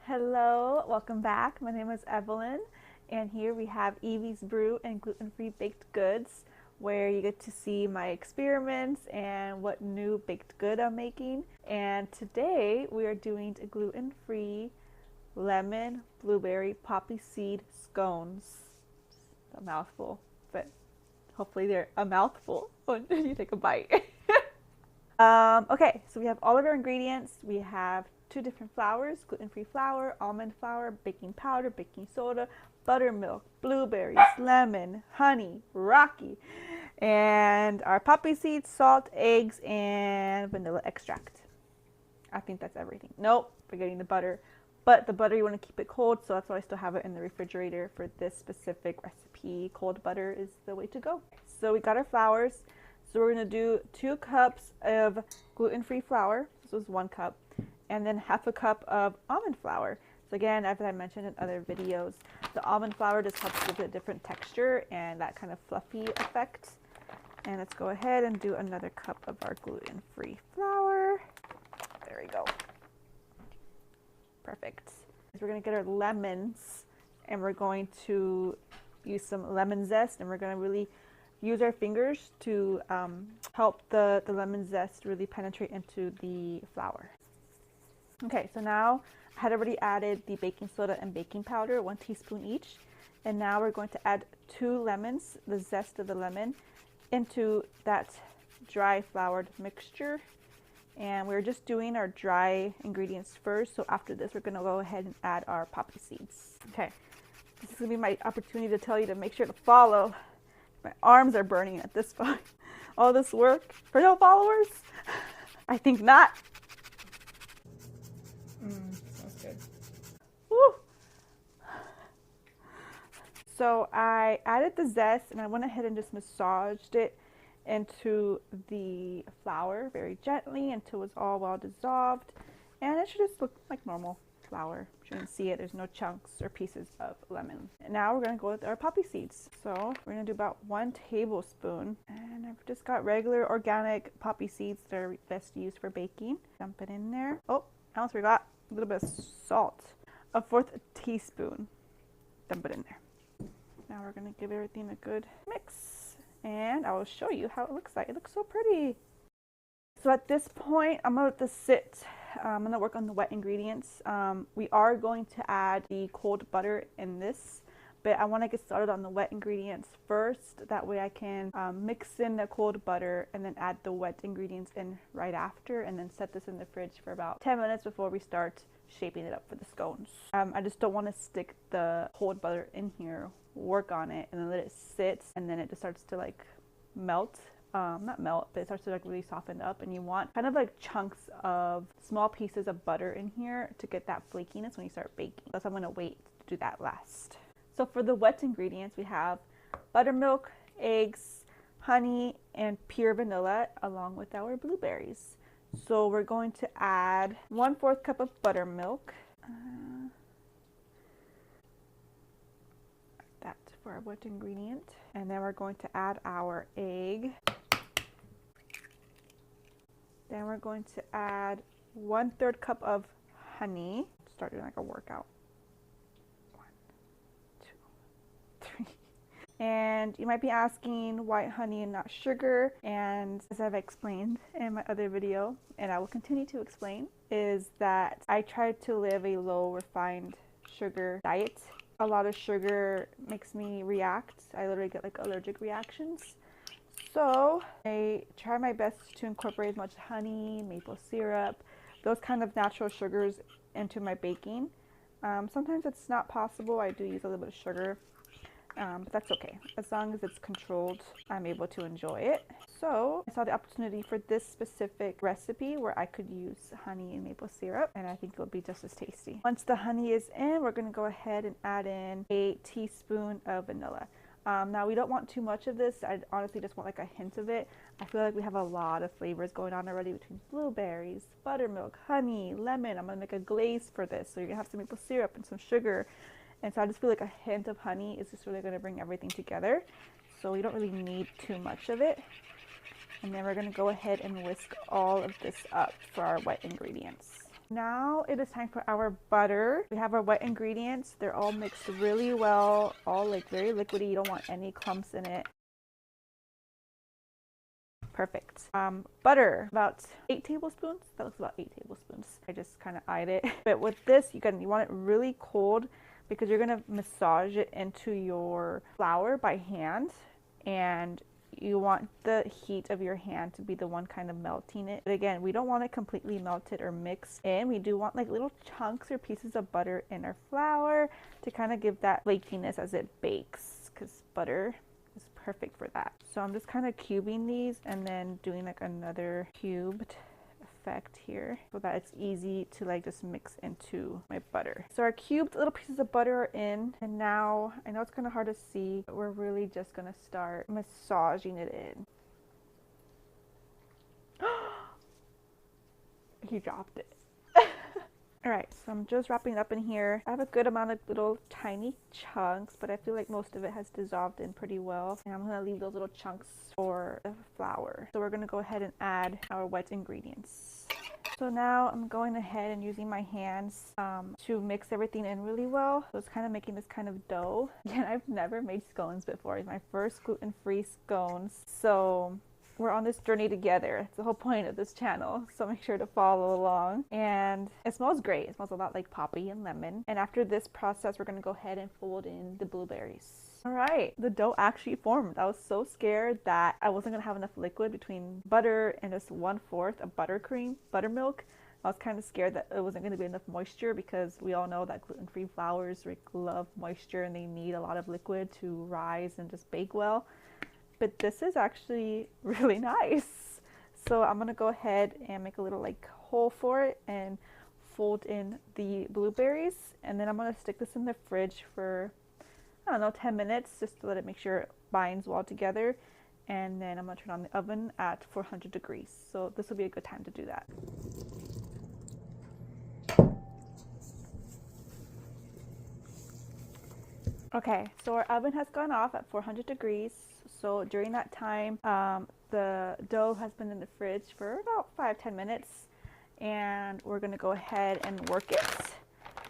Hello, welcome back. My name is Evelyn, and here we have Evie's Brew and gluten-free baked goods, where you get to see my experiments and what new baked good I'm making. And today we are doing a gluten-free lemon blueberry poppy seed scones. It's a mouthful, but hopefully they're a mouthful when you take a bite. Okay, so we have all of our ingredients. We have two different flours: gluten-free flour, almond flour, baking powder, baking soda, buttermilk, blueberries, lemon, honey, Rocky, and our poppy seeds, salt, eggs, and vanilla extract. I think that's everything. Nope, forgetting the butter. But the butter, you want to keep it cold, so that's why I still have it in the refrigerator for this specific recipe. Cold butter is the way to go. So we got our flours. So we're going to do 2 cups of gluten-free flour. This was 1 cup. And then half a cup of almond flour. So again, as I mentioned in other videos, the almond flour just helps give it a different texture and that kind of fluffy effect. And let's go ahead and do another cup of our gluten-free flour. There we go. Perfect. We're going to get our lemons and we're going to use some lemon zest, and we're going to really use our fingers to help the lemon zest really penetrate into the flour. Okay, so now I had already added the baking soda and baking powder, 1 teaspoon each. And now we're going to add 2 lemons, the zest of the lemon, into that dry floured mixture. And we're just doing our dry ingredients first. So after this, we're going to go ahead and add our poppy seeds. Okay, this is going to be my opportunity to tell you to make sure to follow. My arms are burning at this point. All this work for no followers? I think not. Sounds good. Woo! So I added the zest and I went ahead and just massaged it into the flour very gently until it was all well dissolved. And it should just look like normal flour. You can see it, there's no chunks or pieces of lemon. And now we're going to go with our poppy seeds. So we're going to do about 1 tablespoon. And I've just got regular organic poppy seeds that are best used for baking. Dump it in there. Oh, I almost forgot a little bit of salt. 1/4 teaspoon. Dump it in there. Now we're going to give everything a good mix. And I will show you how it looks like. It looks so pretty. So at this point, I'm going to let this sit. I'm going to work on the wet ingredients. We are going to add the cold butter in this, but I want to get started on the wet ingredients first. That way I can mix in the cold butter and then add the wet ingredients in right after, and then set this in the fridge for about 10 minutes before we start shaping it up for the scones. I just don't want to stick the cold butter in here, work on it, and then let it sit, and then it just starts to like melt. Not melt, but it starts to like really soften up, and you want kind of like chunks of small pieces of butter in here to get that flakiness when you start baking. So I'm going to wait to do that last. So for the wet ingredients, we have buttermilk, eggs, honey, and pure vanilla, along with our blueberries. So we're going to add 1/4 cup of buttermilk. That for our wet ingredient. And then we're going to add our egg. Then we're going to add 1/3 cup of honey. Start doing like a workout. 1, 2, 3. And you might be asking why honey and not sugar. And as I've explained in my other video, and I will continue to explain, is that I try to live a low refined sugar diet. A lot of sugar makes me react. I literally get like allergic reactions. So I try my best to incorporate as much honey, maple syrup, those kind of natural sugars into my baking. Sometimes it's not possible. I do use a little bit of sugar, but that's okay. As long as it's controlled, I'm able to enjoy it. So I saw the opportunity for this specific recipe where I could use honey and maple syrup, and I think it'll be just as tasty. Once the honey is in, we're going to go ahead and add in a teaspoon of vanilla. Now we don't want too much of this. I honestly just want like a hint of it. I feel like we have a lot of flavors going on already between blueberries, buttermilk, honey, lemon. I'm going to make a glaze for this. So you're going to have some maple syrup and some sugar. And so I just feel like a hint of honey is just really going to bring everything together. So we don't really need too much of it. And then we're going to go ahead and whisk all of this up for our wet ingredients. Now it is time for our butter. We have our wet ingredients. They're all mixed really well, all like very liquidy. You don't want any clumps in it. Perfect. Butter, about 8 tablespoons. That looks about 8 tablespoons. I just kind of eyed it. But with this, you want it really cold because you're gonna massage it into your flour by hand, and you want the heat of your hand to be the one kind of melting it. But again, we don't want it completely melted or mixed in. We do want like little chunks or pieces of butter in our flour to kind of give that flakiness as it bakes, because butter is perfect for that. So I'm just kind of cubing these and then doing like another cubed effect here so that it's easy to like just mix into my butter. So our cubed little pieces of butter are in, and now I know it's kind of hard to see, but we're really just gonna start massaging it in. He dropped it. Alright, so I'm just wrapping it up in here. I have a good amount of little tiny chunks, but I feel like most of it has dissolved in pretty well. And I'm going to leave those little chunks for the flour. So we're going to go ahead and add our wet ingredients. So now I'm going ahead and using my hands to mix everything in really well. So it's kind of making this kind of dough. Again, I've never made scones before. It's my first gluten-free scones. So we're on this journey together. It's the whole point of this channel, so make sure to follow along. And it smells great. It smells a lot like poppy and lemon. And after this process, we're going to go ahead and fold in the blueberries. All right, the dough actually formed. I was so scared that I wasn't going to have enough liquid between butter and just 1/4 of buttermilk. I was kind of scared that it wasn't going to be enough moisture, because we all know that gluten-free flours love moisture and they need a lot of liquid to rise and just bake well. But this is actually really nice. So I'm gonna go ahead and make a little like hole for it and fold in the blueberries, and then I'm gonna stick this in the fridge for, I don't know, 10 minutes just to let it make sure it binds well together. And then I'm gonna turn on the oven at 400 degrees. So this will be a good time to do that. Okay, so our oven has gone off at 400 degrees. So during that time, the dough has been in the fridge for about 5-10 minutes, and we're going to go ahead and work it.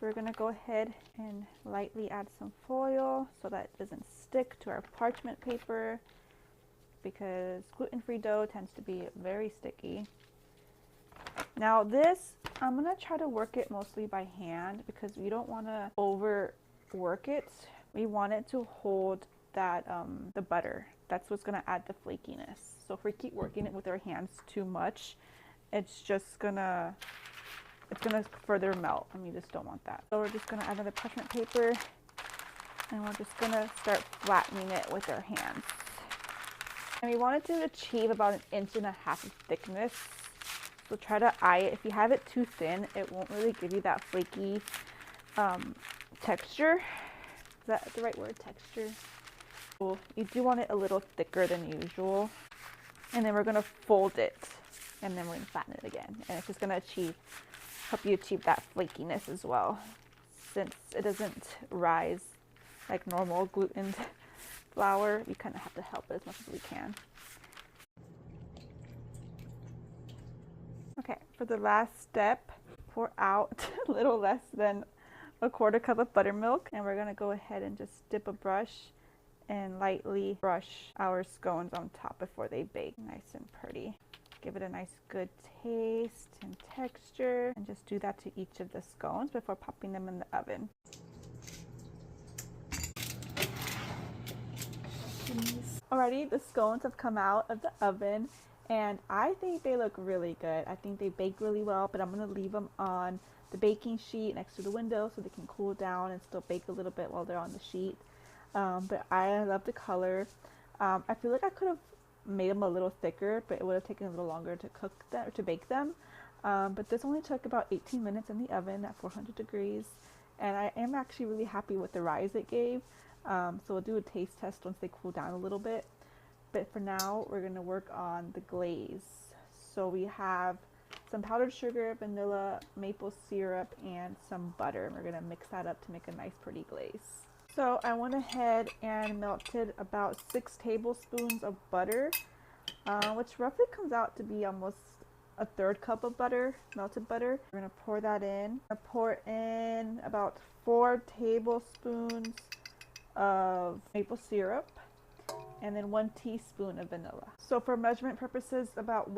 We're going to go ahead and lightly add some foil so that it doesn't stick to our parchment paper, because gluten-free dough tends to be very sticky. Now this, I'm going to try to work it mostly by hand because we don't want to overwork it. We want it to hold that the butter. That's what's going to add the flakiness. So if we keep working it with our hands too much, it's gonna further melt, and we just don't want that. So we're just going to add another parchment paper, and we're just going to start flattening it with our hands. And we want it to achieve about 1.5 inches of thickness. So try to eye it. If you have it too thin, it won't really give you that flaky texture. Is that the right word, texture? Well, you do want it a little thicker than usual. And then we're going to fold it, and then we're going to flatten it again. And it's just going to help you achieve that flakiness as well, since it doesn't rise like normal gluten flour. We kind of have to help it as much as we can. Okay, for the last step, pour out a little less than 1/4 cup of buttermilk, and we're going to go ahead and just dip a brush and lightly brush our scones on top before they bake nice and pretty. Give it a nice good taste and texture, and just do that to each of the scones before popping them in the oven. Alrighty, the scones have come out of the oven, and I think they look really good. I think they baked really well, but I'm going to leave them on the baking sheet next to the window so they can cool down and still bake a little bit while they're on the sheet. But I love the color. I feel like I could have made them a little thicker, but it would have taken a little longer to cook them or to bake them. But this only took about 18 minutes in the oven at 400 degrees, and I am actually really happy with the rise it gave. So we'll do a taste test once they cool down a little bit. But for now, we're going to work on the glaze. So we have some powdered sugar, vanilla, maple syrup, and some butter. We're going to mix that up to make a nice pretty glaze. So I went ahead and melted about 6 tablespoons of butter, which roughly comes out to be almost a third cup of butter, melted butter. We're gonna pour that in. I'm gonna pour in about 4 tablespoons of maple syrup, and then 1 teaspoon of vanilla. So for measurement purposes, about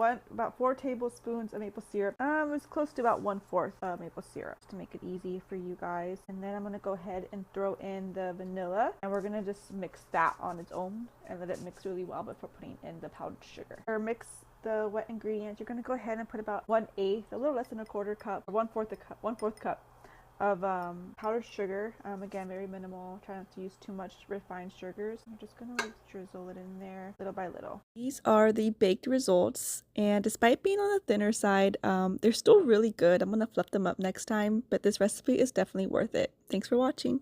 4 tablespoons of maple syrup. It's close to about 1/4 maple syrup, to make it easy for you guys. And then I'm gonna go ahead and throw in the vanilla, and we're gonna just mix that on its own and let it mix really well before putting in the powdered sugar. Or mix the wet ingredients. You're gonna go ahead and put about 1/8, a little less than 1/4 cup, or 1/4 cup of powdered sugar. Again, very minimal. Try not to use too much refined sugars. I'm just gonna like drizzle it in there little by little. These are the baked results, and despite being on the thinner side, they're still really good. I'm gonna fluff them up next time, but this recipe is definitely worth it. Thanks for watching.